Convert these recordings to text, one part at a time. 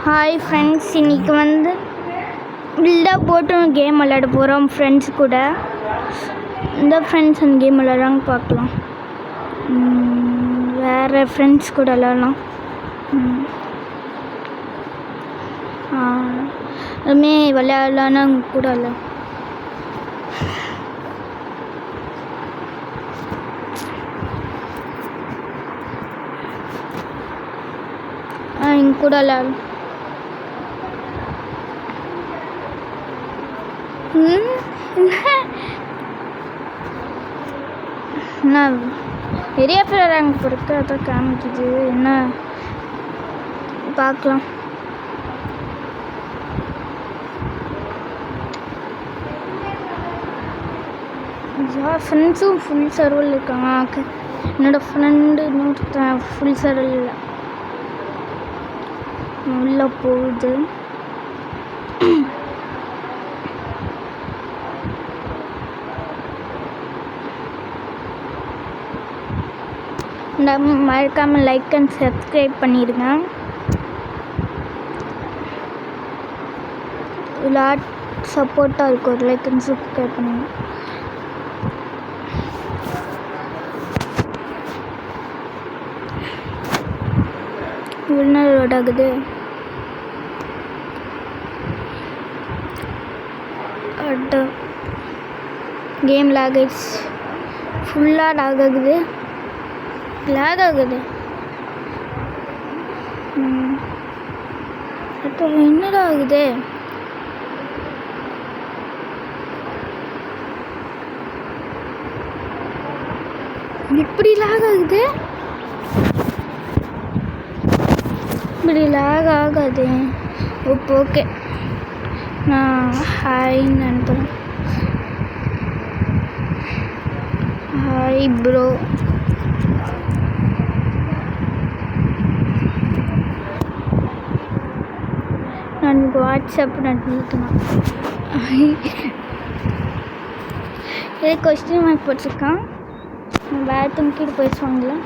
Hi friends, இன்றைக்கி வந்து பில்டாக போட்டு கேம் விளையாட போகிறோம் ஃப்ரெண்ட்ஸ் கூட. இந்த ஃப்ரெண்ட்ஸ் அந்த கேம் விளையாடுறாங்க பார்க்கலாம். வேறு ஃப்ரெண்ட்ஸ் கூட விளையாடலாம். அதுமே விளையாடலான்னா அவங்க கூட விளையாடலாம். இங்கே கூட விளையாடலாம். என்ன நிறைய பேர் ரேங்க் பொறுத்து அதான் காமிக்குது. என்ன பார்க்கலாம். ஃப்ரெண்ட்ஸும் ஃபுல் சர்வரில் இருக்காங்க. என்னோடய ஃப்ரெண்டு இன்னொருத்தன் ஃபுல் சர்வரில் இல்லை, உள்ளே போகுது. மறக்காமல் லைக் அண்ட் சப்ஸ்கிரைப் பண்ணிடுங்க. லாட் சப்போர்ட்டாக இருக்கும். ஒரு லைக் அண்ட் சப்ஸ்கிரைப் பண்ணுங்க. வின்னர் லோட் ஆகுது. கேம் லாக் ஆகிடுச்சு. ஃபுல்லாக லாக் ஆகுது. என்னடா ஆகுது? இப்படி லாக் ஆகுது. இப்படி லாக் ஆகாது. ஓகே, நான் ஹாய்ன்னு அனுப்புகிறேன். Hi bro. நான் வாட்ஸ்அப் நடத்திக்கலாம். இதே கொஸ்டின் மார்க் போட்டிருக்கான். வேறு தூக்கிட்டு போயிடுவாங்களா?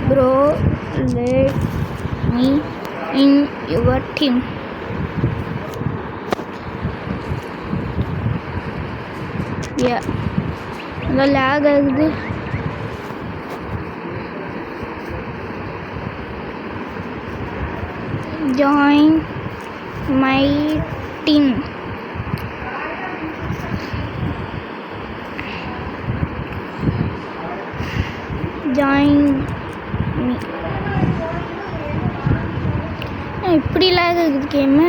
Bro let me in your team. அதான் லேக் ஆகுது. Join my team. Join me. இப்படி லாக் ஆகுது கேமு.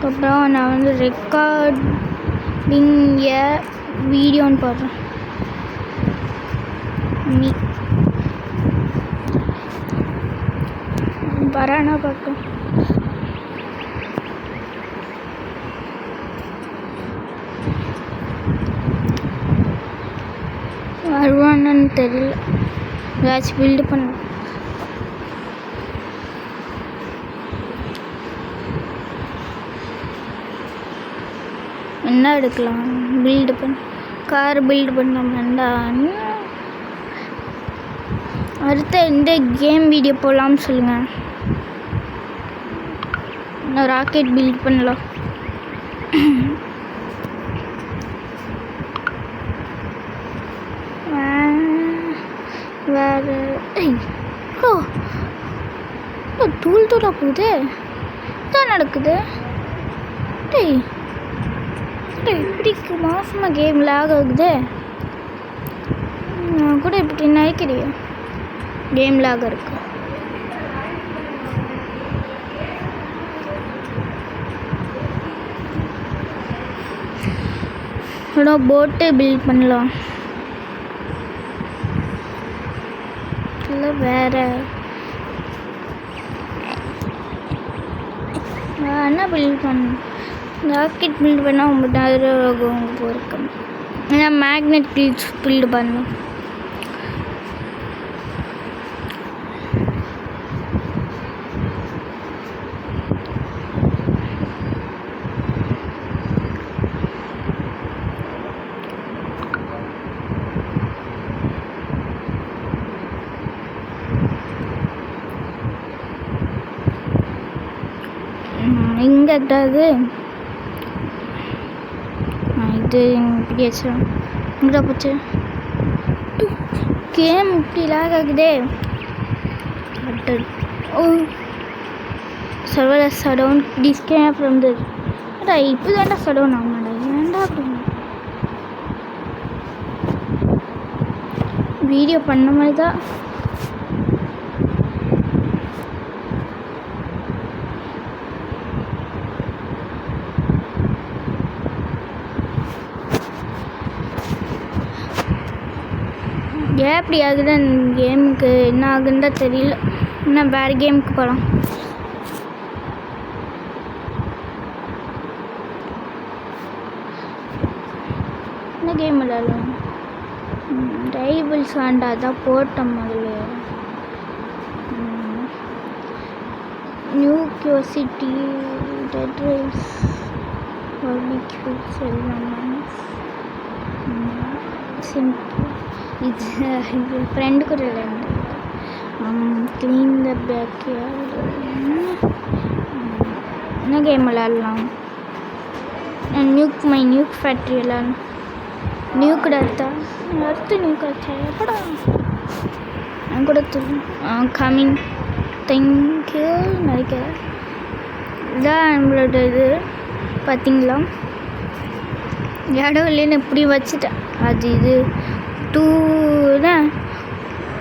அப்புறம் நான் வந்து ரெக்கார்டிங் எ வீடியோன்னு போடுறேன். மீ வரானா பார்க்க. வருவானு தெரியல. ஏதாச்சும் பில்டு பண்ண. என்ன எடுக்கலாம்? பில்டு பண்ண கார் பில்டு பண்ணோம்னா அடுத்த எந்த கேம் வீடியோ போடலாம்னு சொல்லுங்கள். நான் ராக்கெட் பில்ட் பண்ணலாம். வேறு தூள் தூளாக போகுது. தான் நடக்குது. இப்படி மாசமாக கேம் லாக் ஆகுது. நான் கூட இப்படி நினைக்கிறேன். கேம் லாக் இருக்கு. போட்டு பில்ட் பண்ணலாம். இல்லை வேறு என்ன பில்ட் பண்ணணும்? ராக்கெட் பில்ட் பண்ணால் 9,000 ஆகும் போயிருக்கேன். ஏன்னா மேக்னெட் பில்டு பண்ணணும். இங்கே எதாவது இது இப்படி வச்சிடும். இங்கே போச்சு கேம் இப்படி லாக் ஆகுதே. Oh server shutdown disconnect from the இப்போ தான்டா சடவுன் ஆகணும்டா. ஏன்டா அப்படின்னு வீடியோ பண்ண மாதிரி தான். எப்படி ஆகுது கேமுக்கு என்ன ஆகுன்னு தான் தெரியல. இன்னும் வேறு கேமுக்கு போகலாம். என்ன கேம் விளையாடலாம்? ரைபிள்ஸ் வேண்டாம், தான் போட்டோம் முதல்ல. நியூ கியூசிட்டி டெட் ரைஸ் பார்பிக்யூ செல்வம் சிம்பிள். இது ஃப்ரெண்டு கூட விளையாண்டு க்ளீன் த பேக்யார்டு. என்ன கேம் விளையாடலாம்? நியூக் ஃபேக்ட்ரி விளையாடலாம். நியூக்கு அடுத்து நியூக் ஆச்சா எப்படா நான் கூட கம்மிங் தேங்க்யூ நினைக்கிறேன். இதான் நம்மளோட இது பார்த்தீங்களா? இடம் இல்லைன்னு இப்படி வச்சுட்டேன். அது இது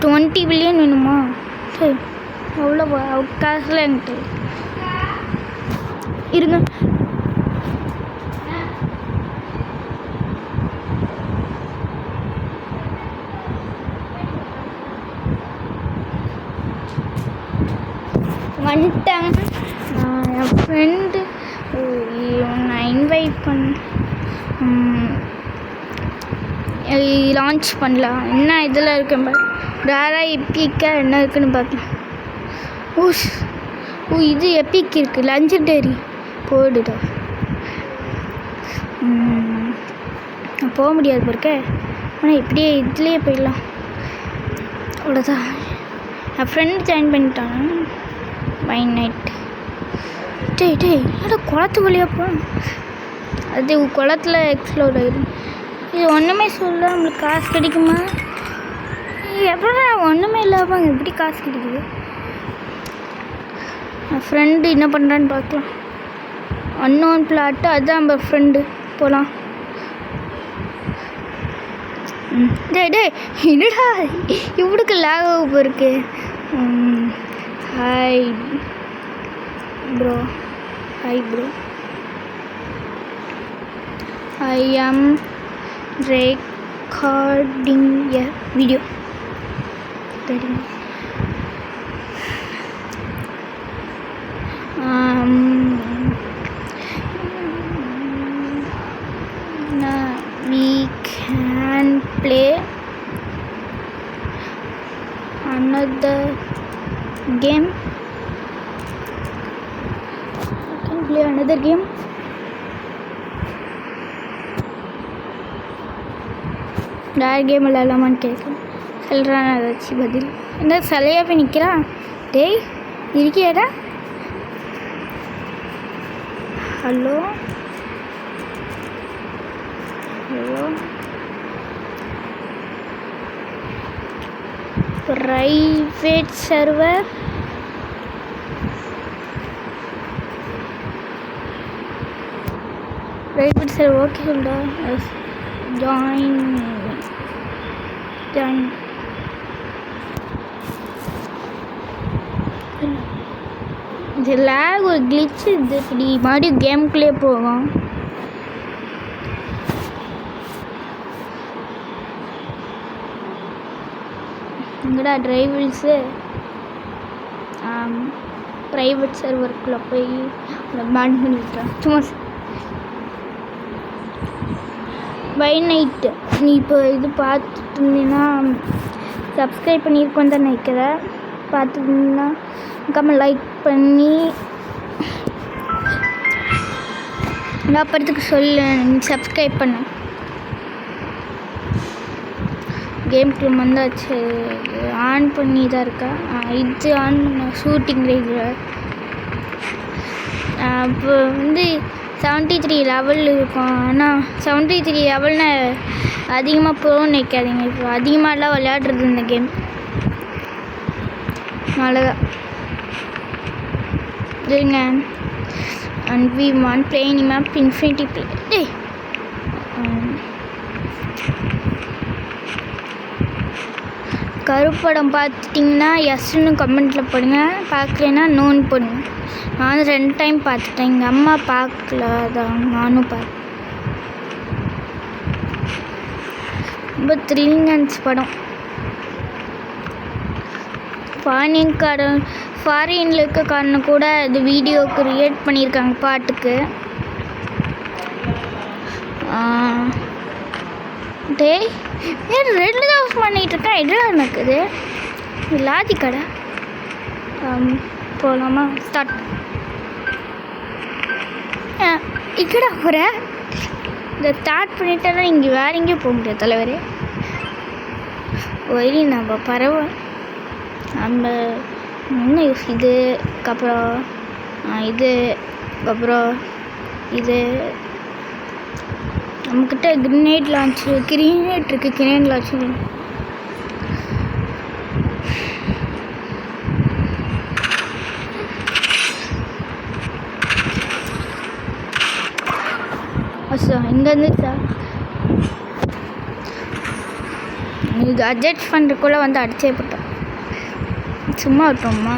20 பில்லியன் வேணுமா? சரி அவ்வளோ காசுலாம் என்கிட்ட இருங்க. வந்துட்டாங்க. என் ஃப்ரெண்டு நான் இன்வைட் லான்ச் பண்ணலாம். என்ன இதில் இருக்கேன் ரேராக எப்பிக்கா என்ன இருக்குன்னு பார்க்கலாம். ஓ இது எப்பிக் இருக்குது. லெஜெண்டரி போடுடா. போக முடியாது போயிருக்க. ஆனால் இப்படியே இதுலேயே போயிடலாம். அவ்வளோதான். என் ஃப்ரெண்டு ஜாயின் பண்ணிட்டாங்க. பை நைட் டேய் அட குளத்து வழியாக போ. அது குளத்தில் எக்ஸ்ப்ளோர் ஆகிடும். இது ஒன்றுமே சொல்ல நம்மளுக்கு காசு கிடைக்குமா? எப்படா ஒன்றுமே இல்லாமல் எப்படி காசு கிடைக்குது? என் ஃப்ரெண்டு என்ன பண்ணுறான்னு பார்க்கலாம். அன்னோன் பிளாட்டு அதுதான் நம்ம ஃப்ரெண்டு. போகலாம். டேய் என்னடா இவனுக்கு லாக் ஆக போயிருக்கு. Hi bro. I am recording a video. We can play another game. வேறு கேம் விளையாடலாமான்னு கேட்குறேன். சொல்கிறான் ஏதாச்சும் பதில். என்ன சிலையாக போய் நிற்கிறான்? டேய் இருக்கியாடா? ஹலோ ப்ரைவேட் சர்வர் ஓகே சொல்டா. ஜாயின் இது லேக் ஒரு கிளிச். இது இப்படி மறுபடியும் கேமுக்குள்ளே போகும். இங்கடா டிரைவர்ஸு ப்ரைவேட் சர்வருக்குள்ளே போய் பேன் பண்ணி விட்டுறான் சும்மா. பை நைட்டு நீ இப்போ இது பார்த்துட்டு இருந்தீங்கன்னா சப்ஸ்கிரைப் பண்ணியிருக்கோன்னு தான் நினைக்கிறேன். பார்த்துருந்தீங்கன்னா கமெண்ட் லைக் பண்ணி அப்புறத்துக்கு சொல்லு சப்ஸ்கிரைப் பண்ண. கேம்குள்ள வந்தாச்சு. ஆன் பண்ணி தான் இருக்கா. இது ஆன் பண்ண ஷூட்டிங் ரேஞ்சில் அப்போ வந்து 73 லெவல் இருக்கும். ஆனால் 73 லெவல்னு அதிகமாக ப்ரோன்னு நினைக்காதீங்க. இப்போ அதிகமாகலாம் விளையாடுறது இந்த கேம் அவ்வளோதான் இல்லைங்க. And we want playing map infinity play. கருப்படம் பார்த்துட்டிங்கன்னா எஸ்ன்னு கமெண்ட்டில் போடுங்க, பார்க்கலன்னா நோன்னு போடுங்க. நானும் 2 டைம் பார்த்துட்டேன். எங்கள் அம்மா பார்க்கல, அதான் நானும் பார்த்தேன். ரொம்ப த்ரில்லிங் படம். ஃபாரினில் இருக்க காரணம் கூட இது வீடியோ கிரியேட் பண்ணியிருக்காங்க பாட்டுக்கு. டேய் ஏன் 2 ஹவுஸ் பண்ணிகிட்ருக்கேன். எல்லாம் நடக்குது லாதி கடை. போகலாமா? ஸ்டார்ட். இக்கடா போகிற இந்த ஸ்டார்ட் பண்ணிட்டேன்னா இங்கே வேறு எங்கேயும் போக முடியாது தலைவரே. ஒரே நம்ம பரவாயில்ல. நம்ம என்ன யூஸ் இதுக்கப்புறம் இதுக்கப்புறம் இது நம்மக்கிட்ட கிரனேட் இருக்குது. கிரனேட் லான்ச்சு இங்கே இருந்துச்சா? இது அட்ஜஸ்ட் பண்ணுறதுக்குள்ளே வந்து அடிச்சே போட்டோம். சும்மா விட்டோம்மா.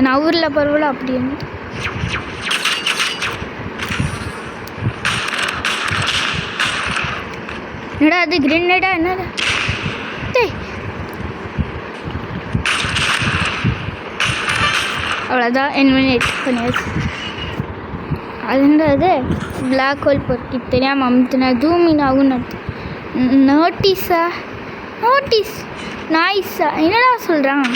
நான் ஊரில் பரவாயில்ல அப்படி இருந்து என்னடா அது கிரேனேடா என்னடா? அவ்வளோதான் எலிமினேட் பண்ணியாச்சு. அதுன்றது பிளாக் ஹோல் பொறுக்கி தெரியாமல் அமுத்துனா ஜூமின் ஆகும்னு நோட்டீஸா? நோட்டீஸ் நாய்ஸா? என்னடா சொல்கிறான்?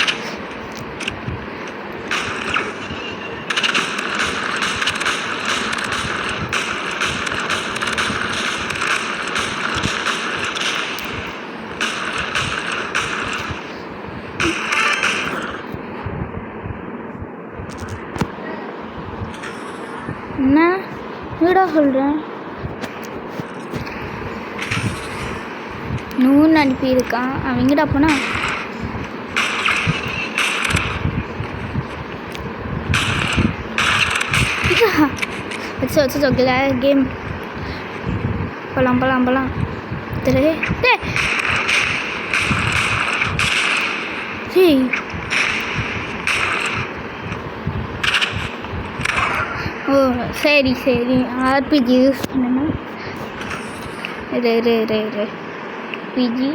என்ன வீடா சொல்கிறேன்? நூன்னு அனுப்பியிருக்கான். அவன் எங்கடா போனா? வச்சு கேம் போலாம் ஏய் ஓ சரி ஆர்பிஜி யூஸ் பண்ணணும். பிஜி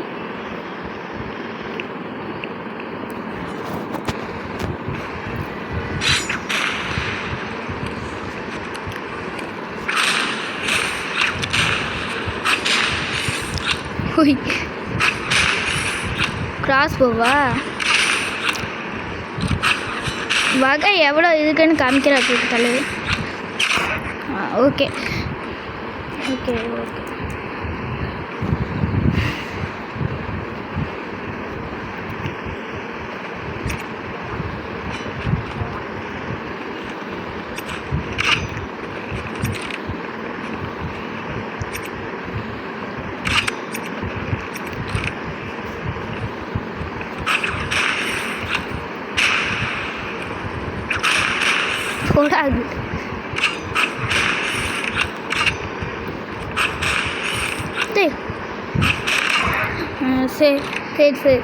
கிராஸ் போவா வகை எவ்வளோ இருக்குன்னு காமிக்கிறா தலைவர். ஓகே போடாது. சரி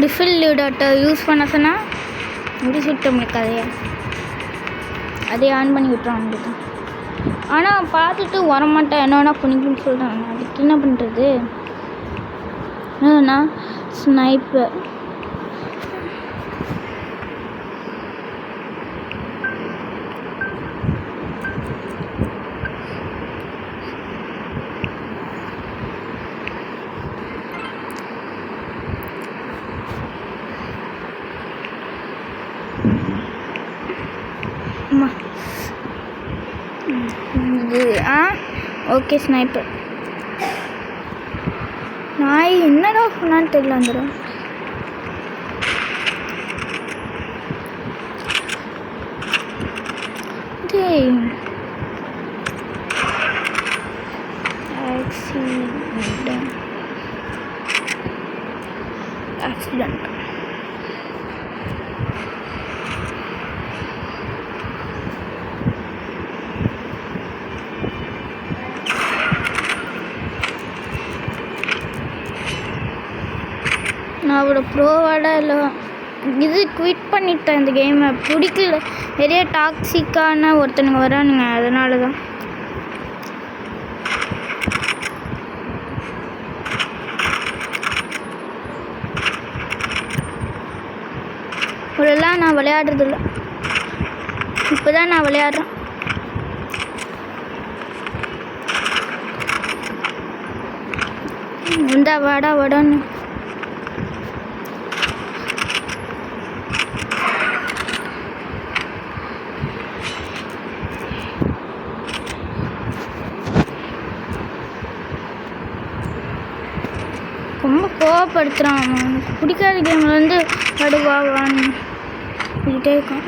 டிஃபில் டாட்டை யூஸ் பண்ண சொன்னால் முடிச்சுட்டு கதையை அதே ஆன் பண்ணி விட்டுறான். ஆனால் பார்த்துட்டு வரமாட்டேன் என்னன்னா பண்ணிக்கணும்னு சொல்கிறாங்க. அதுக்கு என்ன பண்ணுறது? என்னன்னா ஸ்னைப்பர் ஓகே ஸ்னைப்பர். நாய் என்னடா சொன்னான்னு தெரியல வந்துடும். ஆக்சிடென்ட். நான் அவரோட ப்ரோவாடா இல்லை இது குவிட் பண்ணிட்டேன். இந்த கேமை பிடிக்கல. நிறைய டாக்ஸிக்கான ஒருத்தனுங்க வரானுங்க, அதனால தான். இவ்வளோலாம் நான் விளையாடுறதில்ல, இப்போ தான் நான் விளையாடுறேன். இந்த வாடா வாடான்னு ரொம்ப கோவப்படுத்துகிறான். அவனுக்கு பிடிக்காத கேமில் வந்து படுவான்னு சொல்லிட்டே இருக்கான்.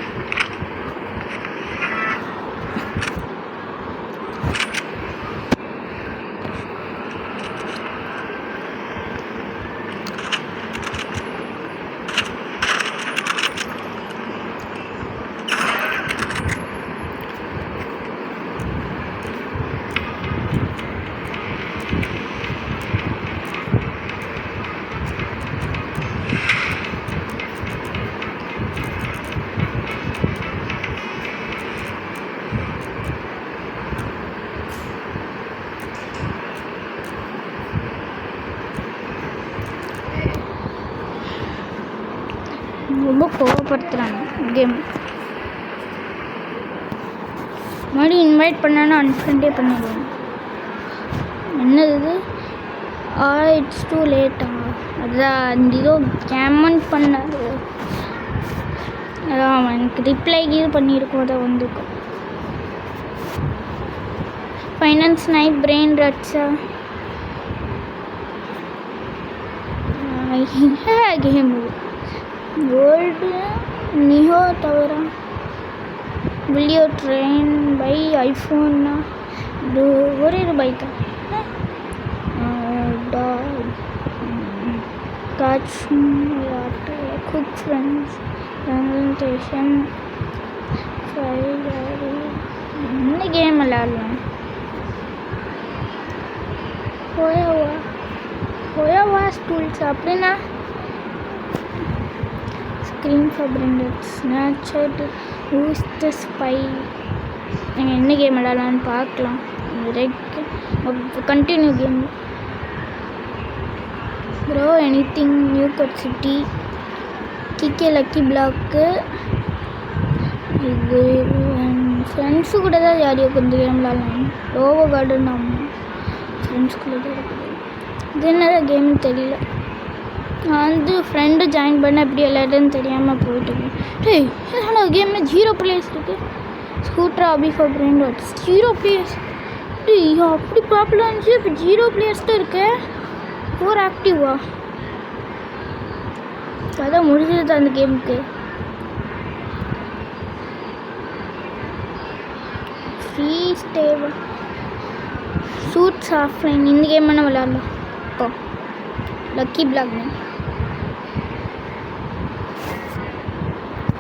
ரொம்ப கோவப்படுத்துகிறாங்க கேம். மறுபடியும் இன்வைட் பண்ணாலும் அன்ஃப்ரெண்டே பண்ணிடுவாங்க. என்னது இட்ஸ் டூ லேட்டா? அதுதான் அந்த இதோ கேமன் பண்ணாரு. அதான் எனக்கு ரிப்ளை இது பண்ணியிருக்கோம், அதை வந்துருக்கும். ஃபைனான்ஸ் நைட் பிரெயின் ரட்ஸா கேம் வேர்ல்டு நிஹோ தவிர வில்லியோ ட்ரெயின் பை ஐஃபோன்னா இது ஒரே ஒரு பைக்கா? காட்ச் குக் ஃப்ரெண்ட்ஸ் ப்ரெசன்டேஷன் என்ன கேம் விளையாடலாம்? ஹோயாவாஸ் டூல்ஸ் அப்படின்னா ஸ்க்ரீன் ஃபார் பிரெண்டட் ஸ்னாச்சர்ட் யூஸ் த ஸ்பை. நீங்கள் என்ன கேம் விளையாடலான்னு பார்க்கலாம். Continue game bro. Anything new cut city கிகே லக்கி பிளாக்கு. இது ஃப்ரெண்ட்ஸு கூட தான் யாரையோ கொஞ்சம் கேம் விளாட்லாம். ரோவோ கார்டன் ஆமாம் ஃப்ரெண்ட்ஸ்குள்ளே தான் இருக்குது. இது என்னதான் கேம்னு தெரியல. நான் வந்து ஃப்ரெண்டு ஜாயின் பண்ண எப்படி விளையாடுன்னு தெரியாமல் போயிட்டு. டேய் என்னோட கேமில் 0 பிளேயர்ஸ் இருக்குது. ஸ்கூட்டர் ஆபி ஃபார் பிரெயின் ராட்ஸ் 0 பிளேயர்ஸ். டேய் அப்படி பாப்புலர் இருந்துச்சு, இப்போ 0 பிளேயர்ஸ் தான் இருக்கு. 4 ஆக்டிவா? அதான் முடிஞ்சது அந்த கேமுக்கு. ஃப்ரீ ஸ்டேவா சூட்ஸ் ஆஃப்லைன். இந்த கேம் என்ன விளையாடலாம் இப்போ? Lucky block name.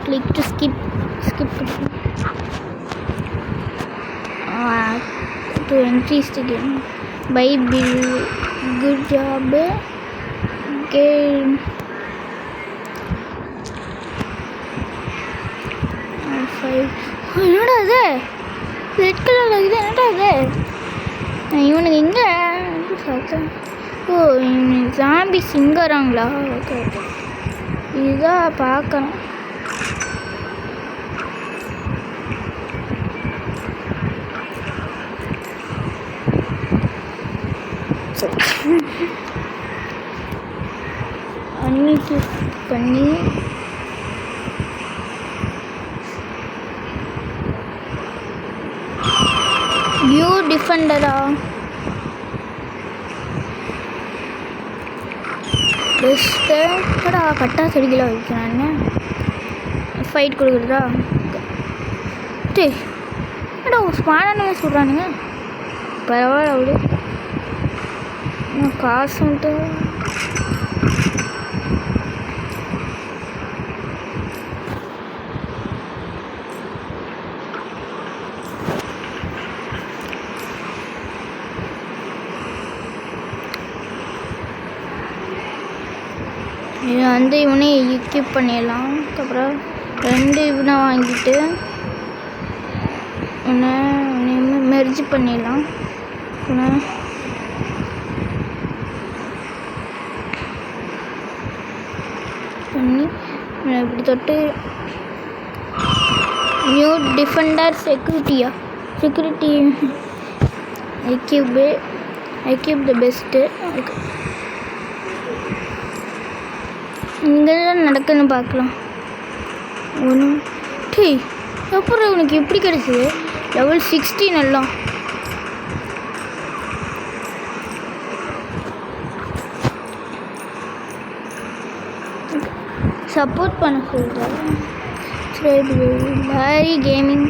Click to skip to increase the game. Buy bill. Good job. Game. என்னடா அது ரெட் கலரில் இருக்குது? என்னடா அது? இவனுக்கு எங்கே பார்த்தேன்? ஓ ஜாம்பிஸ் இங்கே வராங்களா? ஓகே ஓகே, இதுதான் பார்க்குறேன். அன்னைக்கு பண்ணி வியூ டிஃபெண்டரா பெஸ்ட்டு கூட கட்டா செடிகளை வைக்கிறாங்க. ஃபைட் கொடுக்குறதா டே ஏடா ஸ்மார்ட்டானவே சொல்கிறானுங்க. பரவாயில்ல அவ்வளோ காசுன்ட்டு இது வந்து இவனே எக்யூப் பண்ணிடலாம். அதுக்கப்புறம் 2 இவனை வாங்கிட்டு இவனை மெர்ஜ் பண்ணிடலாம். இவனை பண்ணி இப்படி தொட்டு new Defender security equip the best. இங்கே தான் நடக்குன்னு பார்க்கலாம். ஒன்று டே அப்புறம் உனக்கு எப்படி கிடச்சிது? லெவல் 16 எல்லாம் சப்போர்ட் பண்ண சொல்கிறாரு. சரி லாரி கேமிங்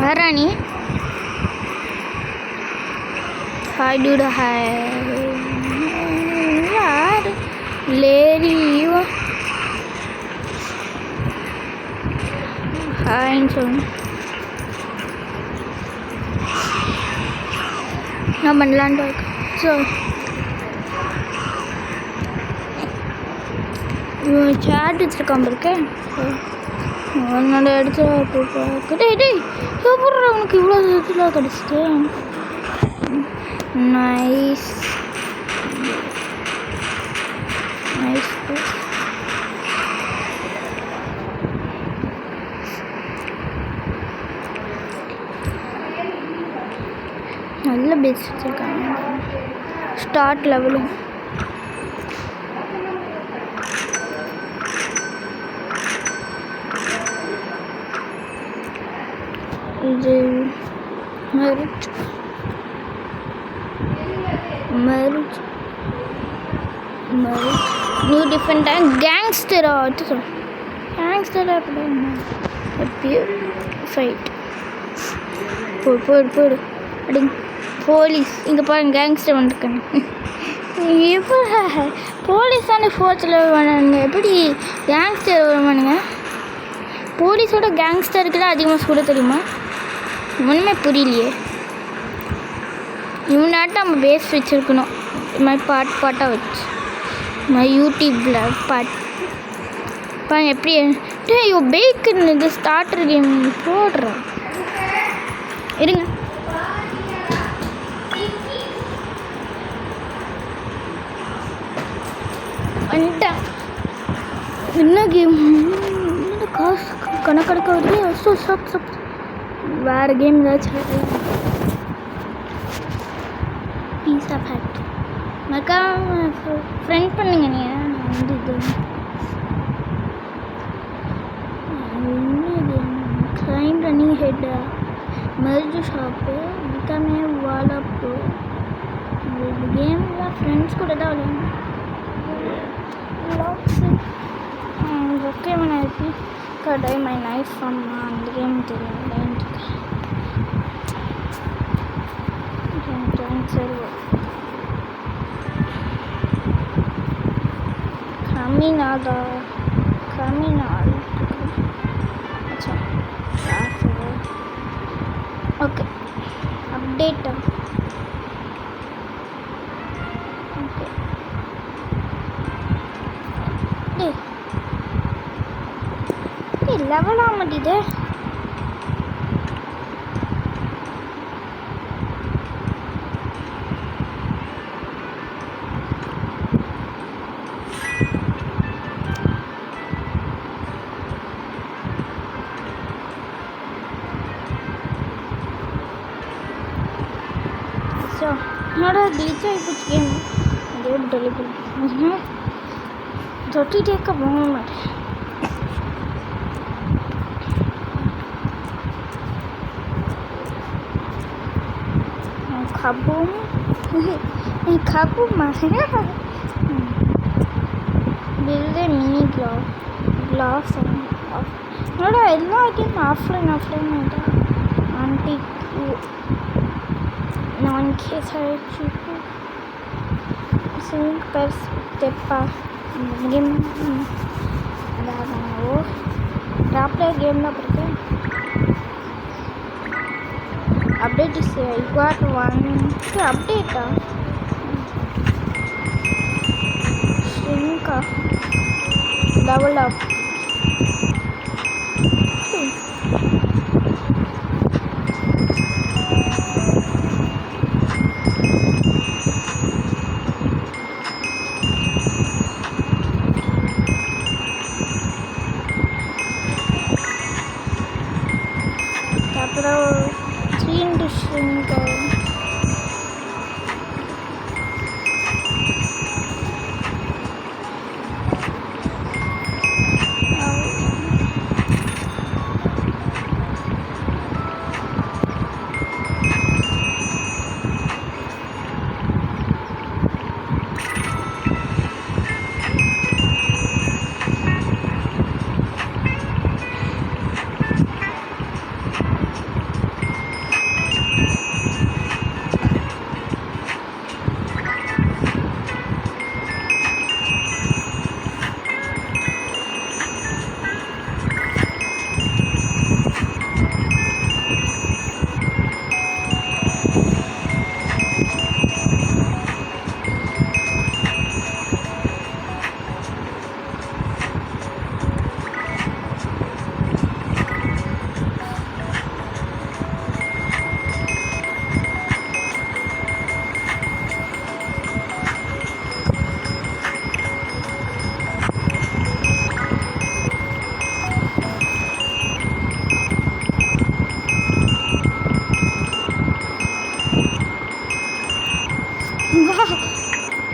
வர்றா நீ. ஹாய் டூடா ஹாய் யார் லேரி ஹாய்ன்னு சொல்லு. நான் பண்ணலான்ட்டு இருக்கேன். ஸோ சேட் வச்சுருக்காம இருக்கேன். உன்னோட இடத்துல டே டே எப்படி உனக்கு இவ்வளோ இதில் கிடச்சிட்டு? Nice nice. நல்ல பேஸ் வச்சுருக்காங்க. ஸ்டார்ட் லெவலும் இது மெரிட் நியூ டிஃபெண்டர் கேங்ஸ்டராக ஃபைட் போடு அப்படி போலீஸ். இங்கே பாருங்க கேங்ஸ்டர் வந்துருக்காங்க. எப்போ போலீஸ் தானே 4th level வேணாங்க, எப்படி கேங்ஸ்டர் வருவானுங்க? போலீஸோட கேங்ஸ்டருக்கு தான் அதிகமாக சுட தெரியுமா? ஒன்றுமே புரியலையே. இவனாட்டம் நம்ம பேஸ் வச்சுருக்கணும். இது மாதிரி பாட்டாக வச்சு யூடியூப்பில் பாருங்க எப்படி ஐயோ பேக்குன்னு இது ஸ்டார்டர் கேம் போடுறேன். இருங்க வந்துட்டேன். என்ன கேம் காசு கணக்கணக்க வருது. சப் வேறு கேம் ஏதாச்சும் பீஸா ஃபேக்ட் மக்கா ஃப்ரெண்ட் பண்ணுங்க. நீங்கள் வந்து இது claim running head merge shop become வாலா ப்ரோ. இந்த கேம்லாம் ஃப்ரெண்ட்ஸ் கூட தான் விளையாடணும். ஓகே மனாக்கி கடை மை நைஃப் அம்மா அந்த கேம் தெரியும் சரி கம்மினாதா अच्छा ओके अपडेट ओके लेवल आ माटिदे नोड़ा ग्लिच कुछ गेम डेट डिलीवर थोड़ी टेक का बहुत खाबो Kaku Mahara. Build a mini glass off. No, எல்லா game offline antique non-case swimming per step game அதாவது டாப்ல கேம் தான் இருக்கு. Update is I got one update shrink level up. அப்புறம் 3 into shrink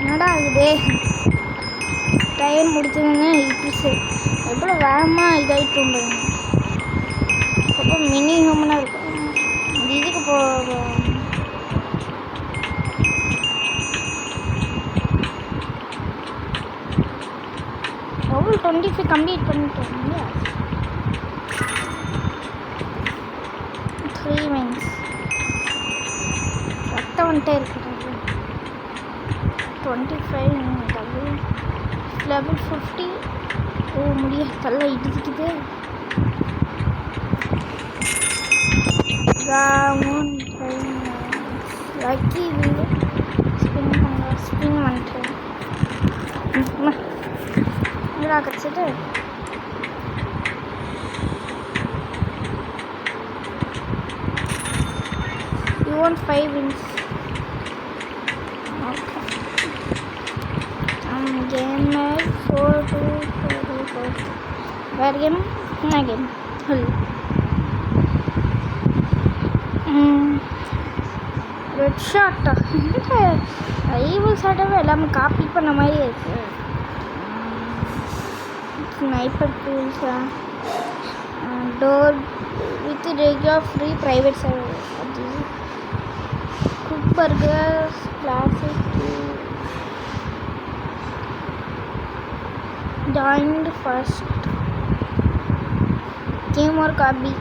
என்னடா ஆகுது டைம் முடிச்சதுன்னு இப்படி எவ்வளோ வேகமாக இதாகிட்டு பாருங்க. அப்போ மினி ஹியூமனாக இருக்கும். இதுக்கு எவ்வளோ 25 கம்ப்ளீட் பண்ணிட்டோம் இல்லையா? 3 minutes ரத்தம் வந்துட்டே இருக்குது. 25 level 50. ஓ முடியாது, தள்ள இடிக்குது. லக்கி வீடு ஸ்பின் பண்ணிட்டேன். கிடச்சிட்டு you want 5 wins. Okay. Game 4-2-4. Where game? Na game. Hull. Red shot. Evil shot எல்லாமே காப்பி பண்ண மாதிரி இருக்கு. Sniper tools. Door with regular free private server. Cook burgers, classic. Joined first. Game or copy.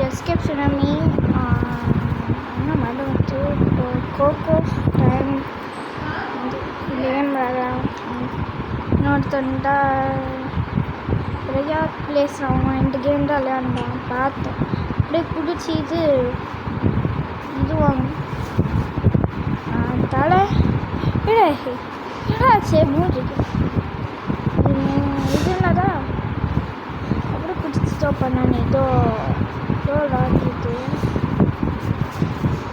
Escape tsunami. No matter what. Coco time. Game இன்னொருத்தண்டா நிறையா place அவன் இந்த game தான் விளையாண்டான் பார்த்தேன். அப்படியே பிடிச்சி இது வாங்க தலை ஏடாச்சு மூஞ்சிக்கு இது என்னதா அப்படியே பிடிச்சி ஸ்டாப் பண்ணானே இதோ இது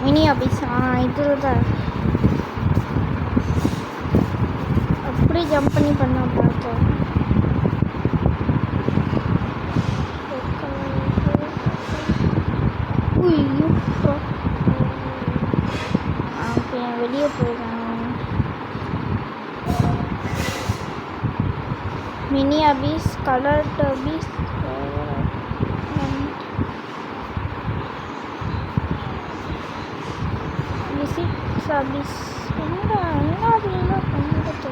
மினி ஆபீஸ் இதில் தான் அப்படி ஜம்ப் பண்ணி பண்ண பார்த்தேன். வெளியே போயிடலாம். Mini Hafiz, coloured Hafiz, lapis என்ன அப்படின்னா பண்ணுறது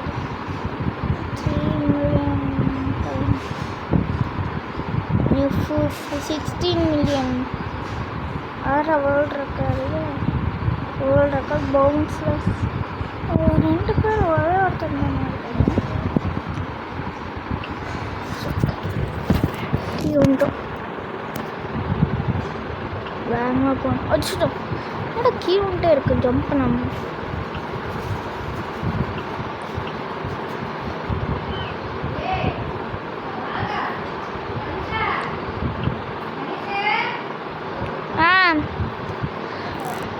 3 million 16 million வேர்ல்ட் ரெக்கார்ட் பவுன்ஸ்லெஸ் 2 பேர் ஒரே ஒருத்தர் தான் உண்டோ வேகமாக போகணும் வச்சுட்டோம் என்னோட கீழே உண்டே இருக்குது ஜம்ப் பண்ணாமல்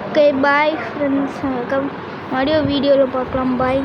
ஓகே பாய் ஃப்ரெண்ட்ஸ் மறுபடியும் வீடியோவில் பார்க்கலாம் பாய்